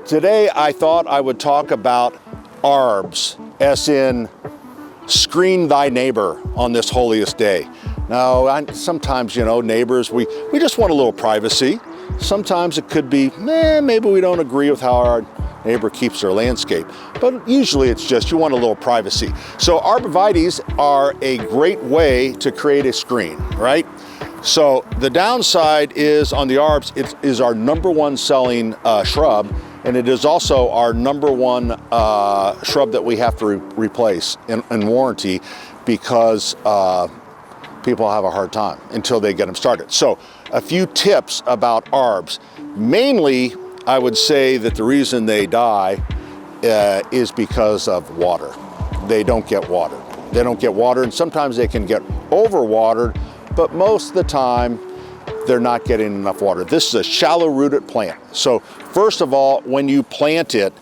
Today I thought I would talk about arbs, as in screen thy neighbor on this holiest day. Now, sometimes, you know, neighbors, we just want a little privacy. Sometimes it could be, maybe we don't agree with how our neighbor keeps their landscape. But usually it's just you want a little privacy. So arborvitaes are a great way to create a screen, right? So the downside is on the arbs, it is our #1 selling shrub, and it is also our #1 shrub that we have to replace in warranty because people have a hard time until they get them started. So a few tips about arbs. Mainly, I would say that the reason they die is because of water. They don't get watered. They don't get watered, and sometimes they can get overwatered, but most of the time, they're not getting enough water. This is a shallow-rooted plant. So first of all, when you plant it,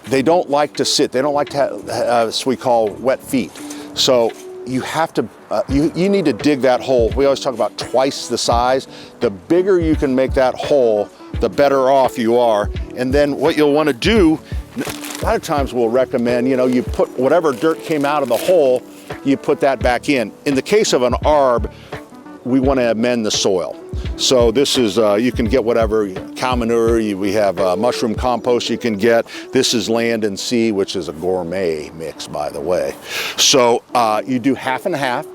they don't like to sit. They don't like to have, as we call, wet feet. So you have to, you need to dig that hole. We always talk about twice the size. The bigger you can make that hole, the better off you are. And then what you'll want to do, a lot of times we'll recommend, you know, you put whatever dirt came out of the hole, you put that back in. In the case of an arb, we want to amend the soil. So this is, you can get whatever, cow manure, we have mushroom compost you can get. This is Land and Sea, which is a gourmet mix, by the way. So you do half and half,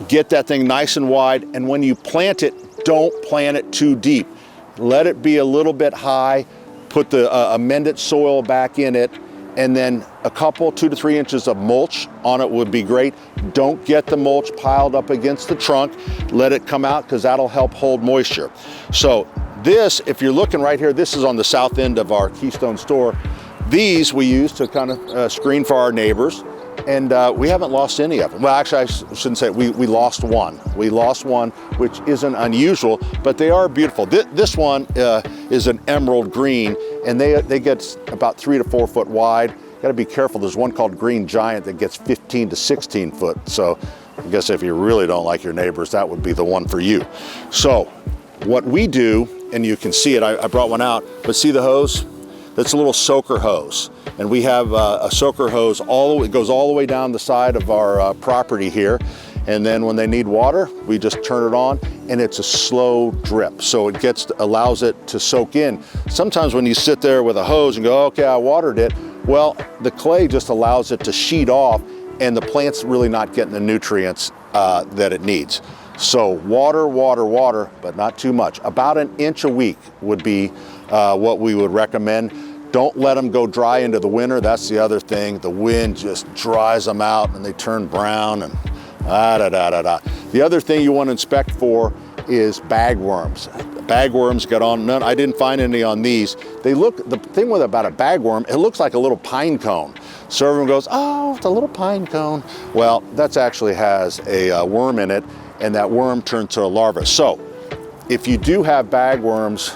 get that thing nice and wide, and when you plant it, don't plant it too deep. Let it be a little bit high, put the amended soil back in it, and then a couple, 2 to 3 inches of mulch on it would be great. Don't get the mulch piled up against the trunk. Let it come out because that'll help hold moisture. So this, if you're looking right here, this is on the south end of our Keystone store. These we use to kind of screen for our neighbors, and we haven't lost any of them. Well, actually, I shouldn't say it. We lost one. We lost one, which isn't unusual, but they are beautiful. This one is an emerald green, and they get about 3 to 4 foot wide. Got to be careful. There's one called Green Giant that gets 15 to 16 foot. So I guess if you really don't like your neighbors, that would be the one for you. So what we do, and you can see it, I brought one out, but see the hose? That's a little soaker hose. And we have a soaker hose, it goes all the way down the side of our property here. And then when they need water, we just turn it on, and it's a slow drip. So it allows it to soak in. Sometimes when you sit there with a hose and go, okay, I watered it, well, the clay just allows it to sheet off, and the plant's really not getting the nutrients that it needs. So water, water, water, but not too much. About 1 inch a week would be what we would recommend. Don't let them go dry into the winter. That's the other thing. The wind just dries them out and they turn brown and The other thing you want to inspect for is bagworms. Bagworms get on none. I didn't find any on these. They look, the thing with about a bagworm, it looks like a little pine cone. So everyone goes, oh, it's a little pine cone. Well, that actually has a worm in it, and that worm turns to a larva. So if you do have bagworms,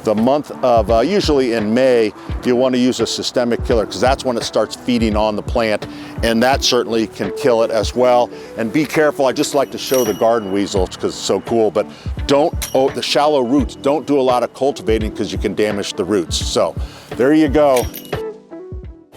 the month of, usually in May, you want to use a systemic killer because that's when it starts feeding on the plant, and that certainly can kill it as well. And be careful, I just like to show the garden weasels because it's so cool, but the shallow roots, don't do a lot of cultivating because you can damage the roots. So there you go.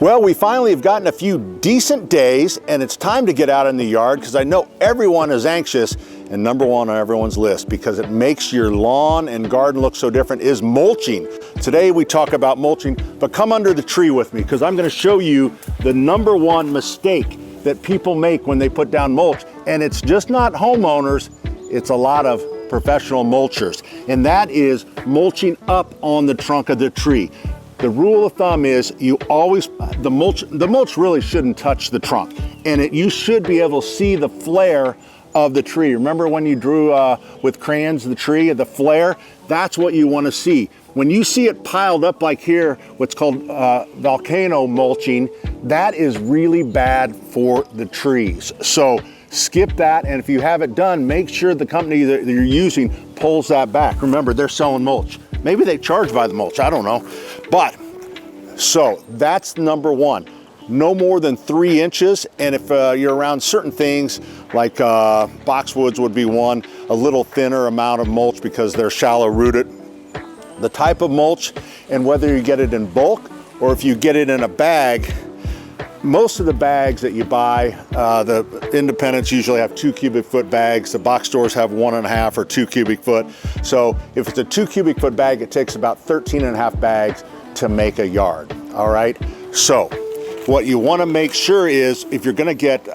Well, we finally have gotten a few decent days, and it's time to get out in the yard because I know everyone is anxious, and #1 on everyone's list because it makes your lawn and garden look so different is mulching. Today we talk about mulching, but come under the tree with me because I'm going to show you the #1 mistake that people make when they put down mulch, and it's just not homeowners, it's a lot of professional mulchers, and that is mulching up on the trunk of the tree. The rule of thumb is you always, the mulch really shouldn't touch the trunk, and you should be able to see the flare of the tree. Remember when you drew with crayons the tree, the flare? That's what you want to see. When you see it piled up like here, what's called volcano mulching, that is really bad for the trees. So skip that, and if you have it done, make sure the company that you're using pulls that back. Remember, they're selling mulch. Maybe they charge by the mulch, I don't know. But, so that's #1. No more than 3 inches, and if you're around certain things, like boxwoods would be one, a little thinner amount of mulch because they're shallow rooted. the type of mulch and whether you get it in bulk or if you get it in a bag. Most of the bags that you buy, the independents usually have 2 cubic foot bags. The box stores have 1.5 or 2 cubic foot. So if it's a 2 cubic foot bag, it takes about 13.5 bags to make a yard. All right. So what you want to make sure is if you're going to get,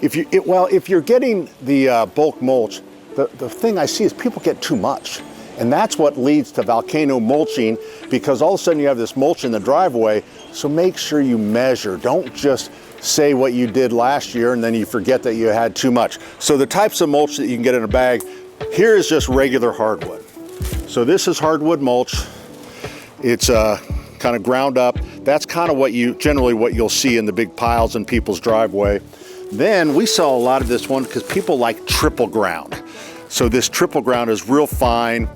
if you're getting the bulk mulch, the thing I see is people get too much. And that's what leads to volcano mulching, because all of a sudden you have this mulch in the driveway. So make sure you measure. Don't just say what you did last year and then you forget that you had too much. So the types of mulch that you can get in a bag, here is just regular hardwood. So this is hardwood mulch. It's kind of ground up. That's kind of generally what you'll see in the big piles in people's driveway. Then we sell a lot of this one because people like triple ground. So this triple ground is real fine.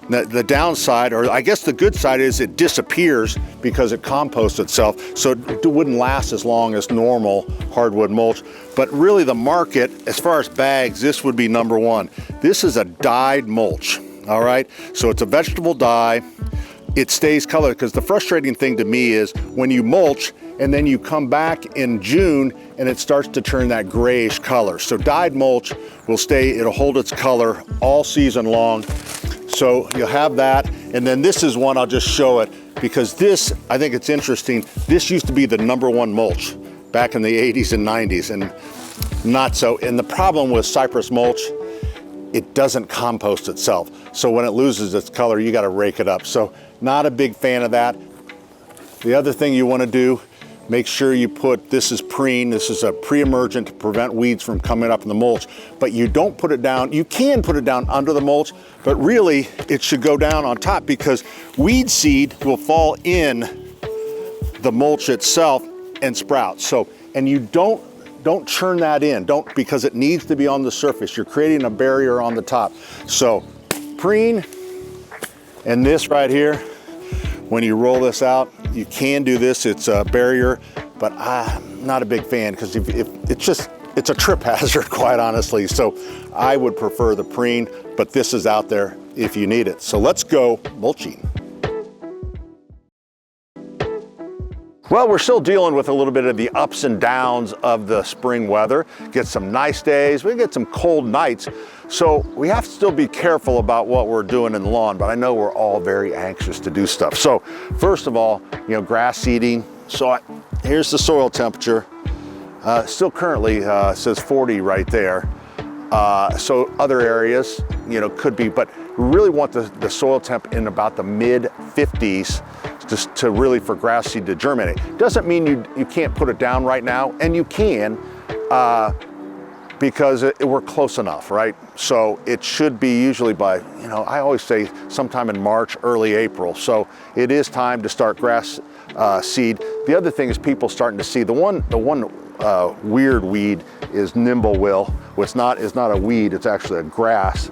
The downside, or I guess the good side, is it disappears because it composts itself. So it wouldn't last as long as normal hardwood mulch. But really the market, as far as bags, this would be number one. This is a dyed mulch, all right? So it's a vegetable dye. It stays colored, because the frustrating thing to me is when you mulch and then you come back in June and it starts to turn that grayish color. So dyed mulch will stay, it'll hold its color all season long. So you'll have that. And then this is one, I'll just show it, because this, I think it's interesting. This used to be the #1 mulch back in the 80s and 90s, and not so. And the problem with cypress mulch, it doesn't compost itself. So when it loses its color, you got to rake it up. So not a big fan of that. The other thing you want to do, make sure you put, this is preen, this is a pre-emergent to prevent weeds from coming up in the mulch, but you don't put it down. You can put it down under the mulch, but really it should go down on top, because weed seed will fall in the mulch itself and sprout. So, and you don't churn that in, because it needs to be on the surface. You're creating a barrier on the top. So preen, and this right here, when you roll this out, you can do this. It's a barrier, but I'm not a big fan, because if it's a trip hazard, quite honestly. So I would prefer the preen, but this is out there if you need it. So let's go mulching. Well, we're still dealing with a little bit of the ups and downs of the spring weather. Get some nice days, we get some cold nights. So we have to still be careful about what we're doing in the lawn, but I know we're all very anxious to do stuff. So first of all, grass seeding. So here's the soil temperature. Still currently says 40 right there. So other areas, could be, but we really want the soil temp in about the mid 50s just to really, for grass seed to germinate. Doesn't mean you can't put it down right now, and you can, because we're close enough, right? So it should be usually by, I always say sometime in March, early April. So it is time to start grass seed. The other thing is people starting to see, the one weird weed is nimblewill. It's not a weed, it's actually a grass.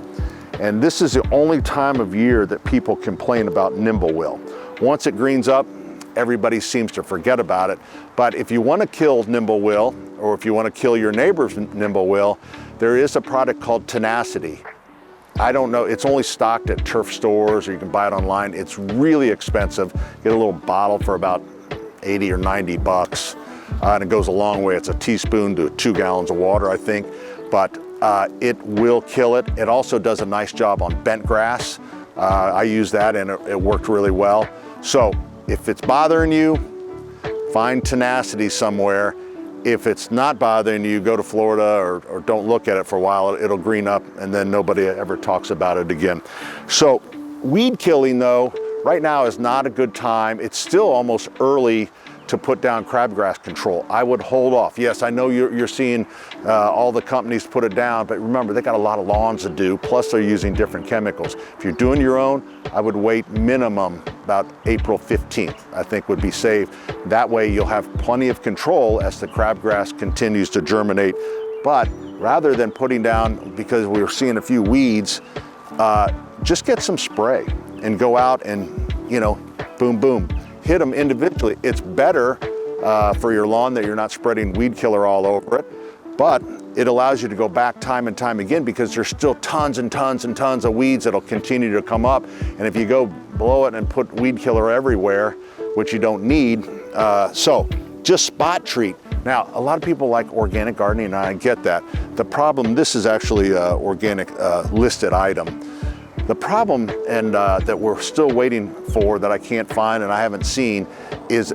And this is the only time of year that people complain about nimblewill. Once it greens up, everybody seems to forget about it. But if you want to kill nimblewill, or if you want to kill your neighbor's nimblewill, there is a product called Tenacity. I don't know, it's only stocked at turf stores, or you can buy it online. It's really expensive. Get a little bottle for about 80 or 90 bucks. And it goes a long way. It's a teaspoon to 2 gallons of water, I think. But it will kill it. It also does a nice job on bent grass. I used that and it worked really well. So if it's bothering you, find Tenacity somewhere. If it's not bothering you, go to Florida or don't look at it for a while. It'll green up and then nobody ever talks about it again. So weed killing though, right now is not a good time. It's still almost early to put down crabgrass control. I would hold off. Yes, I know you're seeing all the companies put it down, but remember, they got a lot of lawns to do, plus they're using different chemicals. If you're doing your own, I would wait minimum about April 15th, I think would be safe. That way you'll have plenty of control as the crabgrass continues to germinate. But rather than putting down, because we were seeing a few weeds, just get some spray and go out and, boom, boom. Hit them individually. It's better for your lawn that you're not spreading weed killer all over it. but it allows you to go back time and time again because there's still tons and tons and tons of weeds that'll continue to come up. And if you go blow it and put weed killer everywhere, which you don't need, so just spot treat. Now, a lot of people like organic gardening, and I get that. The problem, this is actually an organic listed item. The problem, and that we're still waiting for, that I can't find and I haven't seen, is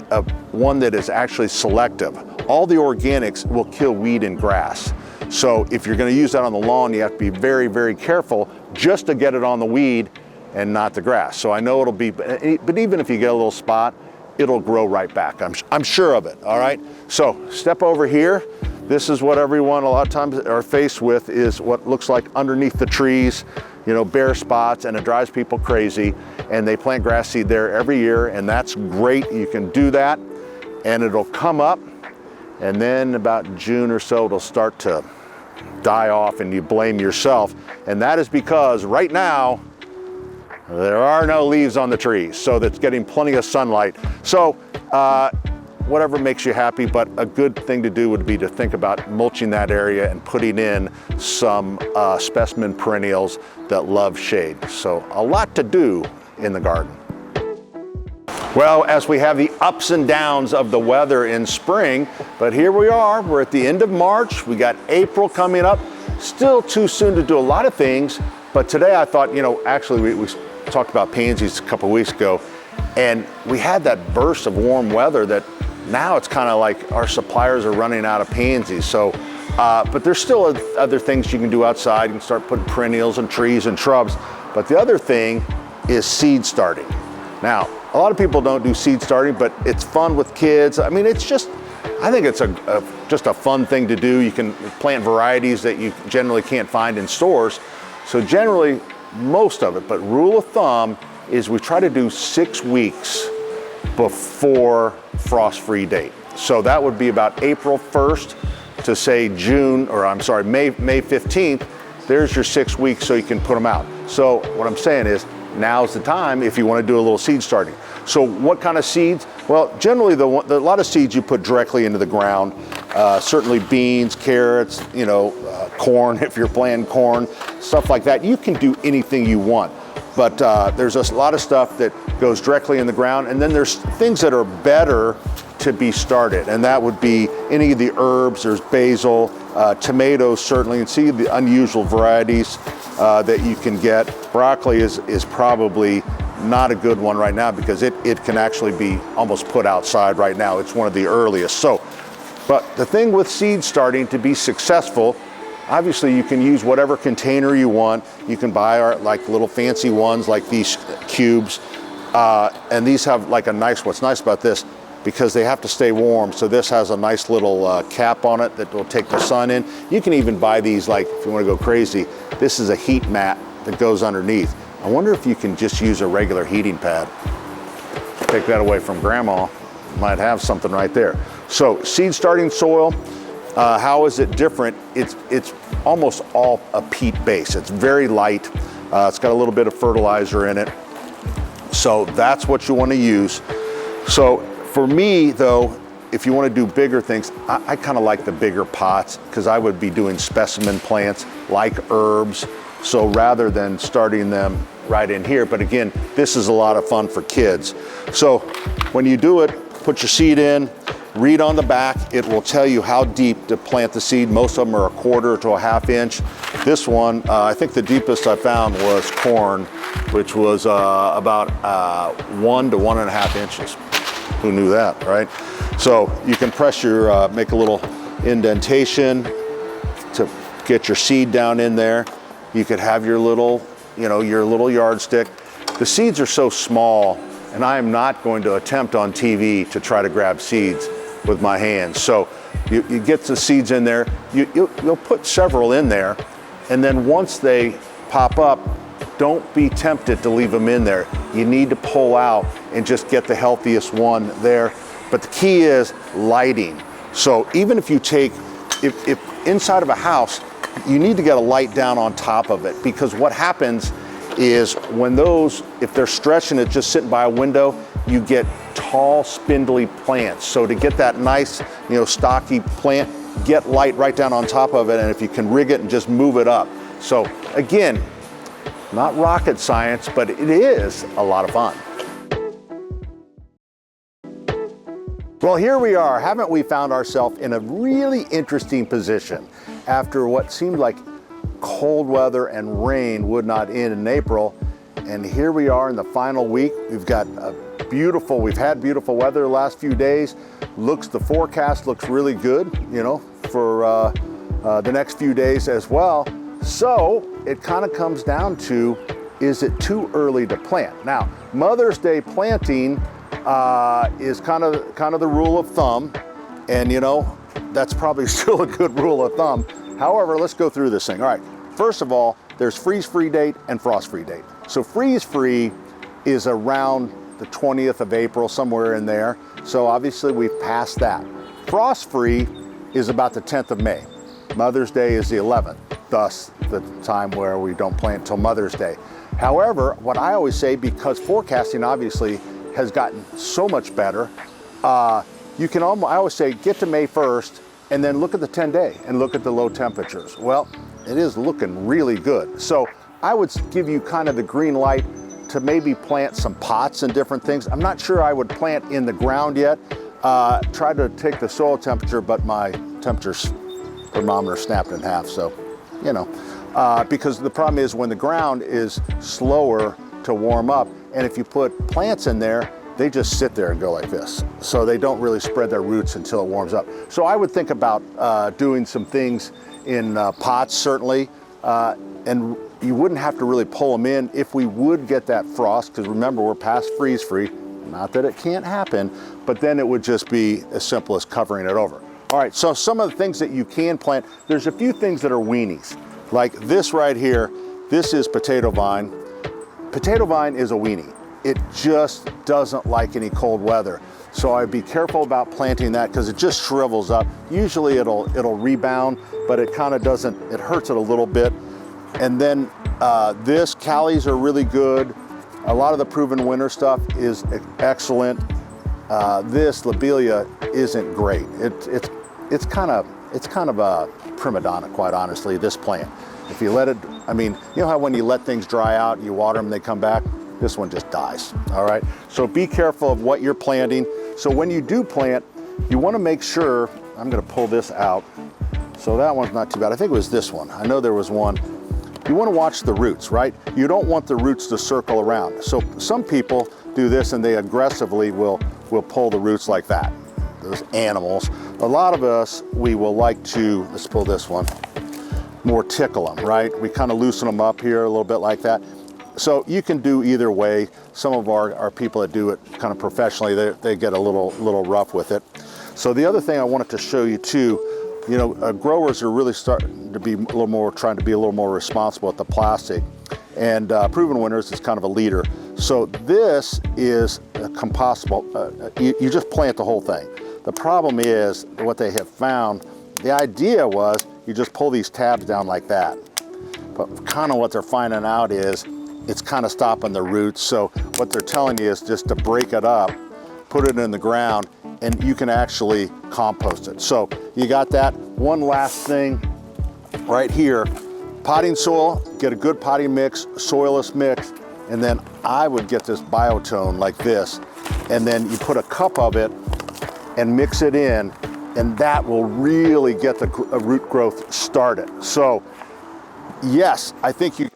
one that is actually selective. All the organics will kill weed and grass. So if you're going to use that on the lawn, you have to be very, very careful just to get it on the weed and not the grass. So I know it'll be, but even if you get a little spot, it'll grow right back. I'm sure of it, all right? So step over here. This is what everyone a lot of times are faced with, is what looks like underneath the trees, you know, bare spots, and it drives people crazy. And they plant grass seed there every year, and that's great. You can do that, and it'll come up, and then about June or so, it'll start to die off, and you blame yourself. And that is because right now, there are no leaves on the trees, so that's getting plenty of sunlight. So whatever makes you happy, but a good thing to do would be to think about mulching that area and putting in some specimen perennials that love shade. So a lot to do in the garden. Well, as we have the ups and downs of the weather in spring, but here we are, we're at the end of March, we got April coming up. Still too soon to do a lot of things, but today I thought, you know, actually we talked about pansies a couple weeks ago, and we had that burst of warm weather that now it's kind of like our suppliers are running out of pansies. So, but there's still other things you can do outside. You can start putting perennials and trees and shrubs. But the other thing is seed starting. Now, a lot of people don't do seed starting, but it's fun with kids. I mean, it's just, I think it's just a fun thing to do. You can plant varieties that you generally can't find in stores. So generally, most of it, but rule of thumb is we try to do 6 weeks before frost-free date. So that would be about April 1st to say June, or I'm sorry, May 15th. There's your 6 weeks so you can put them out. So what I'm saying is, now's the time if you want to do a little seed starting. So what kind of seeds? Well, generally a lot of seeds you put directly into the ground. Certainly beans, carrots, you know, corn if you're planting corn, stuff like that. You can do anything you want. But there's a lot of stuff that goes directly in the ground, and then there's things that are better to be started, and that would be any of the herbs. There's basil, tomatoes certainly, and see the unusual varieties that you can get. Broccoli is probably not a good one right now because it can actually be almost put outside right now. It's one of the earliest. So, but the thing with seed starting to be successful, obviously you can use whatever container you want. You can buy like little fancy ones like these cubes, and these have like a nice, what's nice about this, because they have to stay warm, so this has a nice little cap on it that will take the sun in. You can even buy these, like if you want to go crazy, this is a heat mat that goes underneath. I wonder if you can just use a regular heating pad. Take that away from grandma, might have something right there. So seed starting soil, how is it different? It's almost all a peat base. It's very light. It's got a little bit of fertilizer in it. So that's what you want to use. So for me though, if you want to do bigger things, I kind of like the bigger pots because I would be doing specimen plants like herbs. So rather than starting them right in here, but again, this is a lot of fun for kids. So when you do it, put your seed in, read on the back, it will tell you how deep to plant the seed. Most of them are 1/4 to 1/2 inch. This one, I think the deepest I found was corn, which was about 1 to 1.5 inches. Who knew that, right? So you can press your, make a little indentation to get your seed down in there. You could have your little, you know, your little yardstick. The seeds are so small, and I am not going to attempt on TV to try to grab seeds with my hands. So you get the seeds in there, you'll put several in there, and then once they pop up, don't be tempted to leave them in there. You need to pull out and just get the healthiest one there. But the key is lighting. So even if you take, if inside of a house, you need to get a light down on top of it, because what happens is when those, if they're stretched and it's just sitting by a window, you get tall, spindly plants. So to get that nice, you know, stocky plant, get light right down on top of it, and if you can rig it and just move it up. So again, not rocket science, but it is a lot of fun. Well, here we are. Haven't we found ourselves in a really interesting position after what seemed like cold weather and rain would not end in April. And here we are in the final week. We've had beautiful weather the last few days. The forecast looks really good, you know, for the next few days as well. So it kind of comes down to, is it too early to plant? Now, Mother's Day planting is kind of the rule of thumb, and you know, that's probably still a good rule of thumb. However, let's go through this thing. All right, first of all, there's freeze-free date and frost-free date. So freeze-free is around the 20th of April, somewhere in there. So obviously we've passed that. Frost-free is about the 10th of May. Mother's Day is the 11th, thus the time where we don't plant until Mother's Day. However, what I always say, because forecasting obviously has gotten so much better, I always say get to May 1st and then look at the 10-day and look at the low temperatures. Well, it is looking really good. So I would give you kind of the green light to maybe plant some pots and different things. I'm not sure I would plant in the ground yet. Try to take the soil temperature, but my temperature thermometer snapped in half, so, you know. Because the problem is when the ground is slower to warm up, and if you put plants in there, they just sit there and go like this. So they don't really spread their roots until it warms up. So I would think about doing some things in pots, certainly, and you wouldn't have to really pull them in if we would get that frost, because remember, we're past freeze-free. Not that it can't happen, but then it would just be as simple as covering it over. All right, so some of the things that you can plant, there's a few things that are weenies. Like this right here, this is potato vine. Potato vine is a weenie. It just doesn't like any cold weather. So I'd be careful about planting that because it just shrivels up. Usually it'll rebound, but it kind of doesn't, it hurts it a little bit. And then this, callies are really good. A lot of the proven winter stuff is excellent. This lobelia isn't great. It's kind of a prima donna, quite honestly, this plant. If you let it, I mean, you know how when you let things dry out, you water them, they come back? This one just dies, all right? So be careful of what you're planting. So when you do plant, you wanna make sure, I'm gonna pull this out. So that one's not too bad. I think it was this one. I know there was one. You wanna watch the roots, right? You don't want the roots to circle around. So some people do this and they aggressively will pull the roots like that. Those animals. A lot of us, we will like to, let's pull this one, more tickle them, right? We kind of loosen them up here a little bit like that. So you can do either way. Some of our people that do it kind of professionally, they get a little rough with it. So the other thing I wanted to show you too, you know, growers are really starting to be trying to be a little more responsible with the plastic. And Proven Winners is kind of a leader. So this is compostable. You just plant the whole thing. The problem is what they have found, the idea was you just pull these tabs down like that. But kind of what they're finding out is it's kind of stopping the roots. So what they're telling you is just to break it up, put it in the ground, and you can actually compost it. So you got that. One last thing right here, potting soil, get a good potting mix, soilless mix, and then I would get this biotone like this, and then you put a cup of it and mix it in, and that will really get the root growth started. So yes, I think you,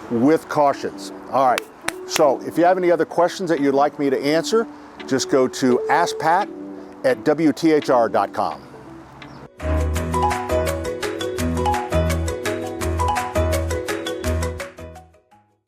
with cautions. All right, so if you have any other questions that you'd like me to answer, just go to askpat@wthr.com.